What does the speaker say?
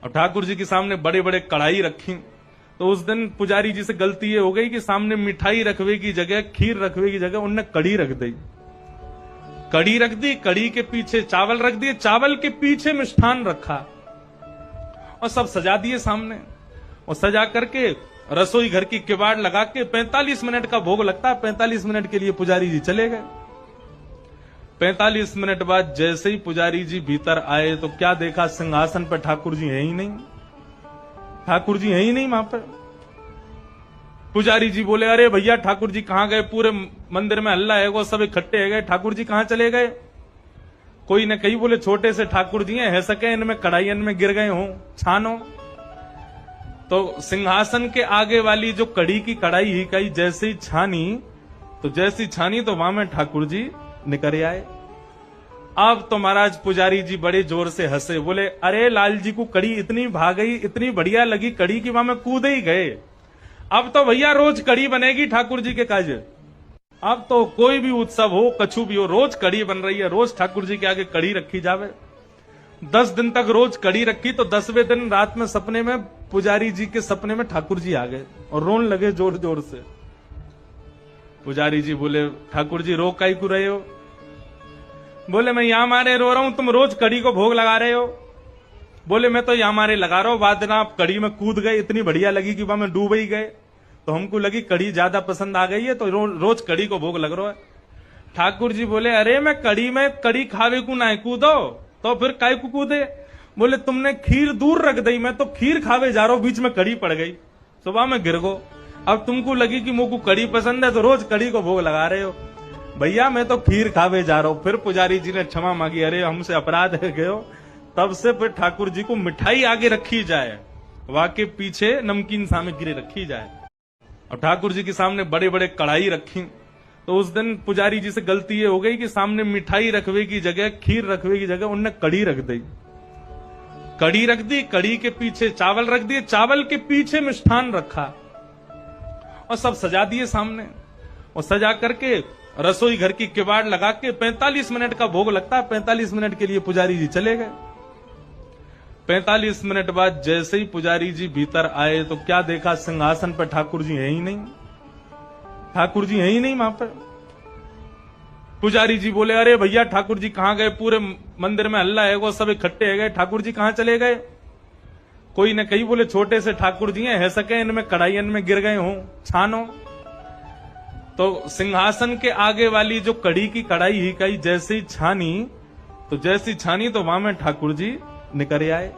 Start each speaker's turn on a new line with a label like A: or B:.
A: और ठाकुर जी के सामने बड़े बड़े कढ़ाई रखी। तो उस दिन पुजारी जी से गलती ये हो गई कि सामने मिठाई रखवे की जगह, खीर रखवे की जगह उनने कड़ी रख दी। कड़ी रख दी, कड़ी के पीछे चावल रख दिए, चावल के पीछे मिष्ठान रखा और सब सजा दिए सामने। और सजा करके रसोई घर की किवाड़ लगा के 45 मिनट का भोग लगता है। 45 मिनट के लिए पुजारी जी चले गए। 45 मिनट बाद जैसे ही पुजारी जी भीतर आए तो क्या देखा, सिंहासन पर ठाकुर जी है ही नहीं। ठाकुर जी है ही नहीं वहां पर। पुजारी जी बोले, अरे भैया ठाकुर जी कहां गए? पूरे मंदिर में हल्ला है, वो सब इकट्ठे है गए, ठाकुर जी कहां चले गए? कोई न कहीं बोले छोटे से ठाकुर जी है सके, इनमें कढ़ाइयन में गिर गए हों छानो। तो सिंहासन के आगे वाली जो कड़ी की कढ़ाई ही कही जैसे ही छानी, तो वहां में ठाकुर जी निकल आए। अब तो महाराज पुजारी जी बड़े जोर से हंसे, बोले अरे लाल जी को कड़ी इतनी भाग गई, इतनी बढ़िया लगी कड़ी की वहां में कूद ही गए। अब तो भैया रोज कड़ी बनेगी ठाकुर जी के काज। अब तो कोई भी उत्सव हो, कछु भी हो, रोज कड़ी बन रही है, रोज ठाकुर जी के आगे कड़ी रखी जावे। 10 दिन तक रोज कड़ी रखी तो 10वें दिन रात में सपने में पुजारी जी के सपने में ठाकुर जी आ गए और रोन लगे जोर जोर से। पुजारी जी बोले, ठाकुर जी रो काई को रहे हो? बोले मैं यहां मारे रो रहा हूं, तुम रोज कड़ी को भोग लगा रहे हो। बोले मैं तो यहां मारे लगा रहा हूं, बाद में आप कड़ी में कूद गए, इतनी बढ़िया लगी कि वहां में डूब ही गए, तो हमको लगी कड़ी ज्यादा पसंद आ गई है, तो रोज कड़ी को भोग लग रहा है। ठाकुर जी बोले, अरे मैं कड़ी खावे को ना कूदो, तो फिर काय को कूदे? बोले तुमने खीर दूर रख दी, मैं तो खीर खावे जा रहा हूं, बीच में कड़ी पड़ गई, सुबह में गिर गो। अब तुमको लगी कि मुझको कड़ी पसंद है तो रोज कड़ी को भोग लगा रहे हो। भैया मैं तो खीर खावे जा रहा हूं। फिर पुजारी जी ने क्षमा मांगी, अरे हमसे अपराध है गयो। तब से फिर ठाकुर जी को मिठाई आगे रखी जाए, वाके पीछे नमकीन सामग्री रखी जाए। और ठाकुर जी के सामने बड़े बड़े कढ़ाई रखी। तो उस दिन पुजारी जी से गलती ये हो गई कि सामने मिठाई रखवे की जगह, खीर रखवे की जगह उनने कड़ी रख दी। कड़ी रख दी, कड़ी के पीछे चावल रख दिए, चावल के पीछे मिष्ठान रखा और सब सजा दिए सामने। और सजा करके रसोई घर की किवाड़ लगा के 45 मिनट का भोग लगता है। 45 मिनट के लिए पुजारी जी चले गए। 45 मिनट बाद जैसे ही पुजारी जी भीतर आए तो क्या देखा, सिंहासन पर ठाकुर जी है ही नहीं। ठाकुर जी है ही नहीं वहां पर। पुजारी जी बोले, अरे भैया ठाकुर जी कहां गए? पूरे मंदिर में हल्ला है, वो सब इकट्ठे है गए, ठाकुर जी कहां चले गए? कोई न कहीं बोले छोटे से ठाकुर जी है सके, इनमें कढ़ाइयन में गिर गए हों छानो। तो सिंहासन के आगे वाली जो कड़ी की कढ़ाई ही कही जैसे ही छानी, तो वहां में ठाकुर जी निकल आए।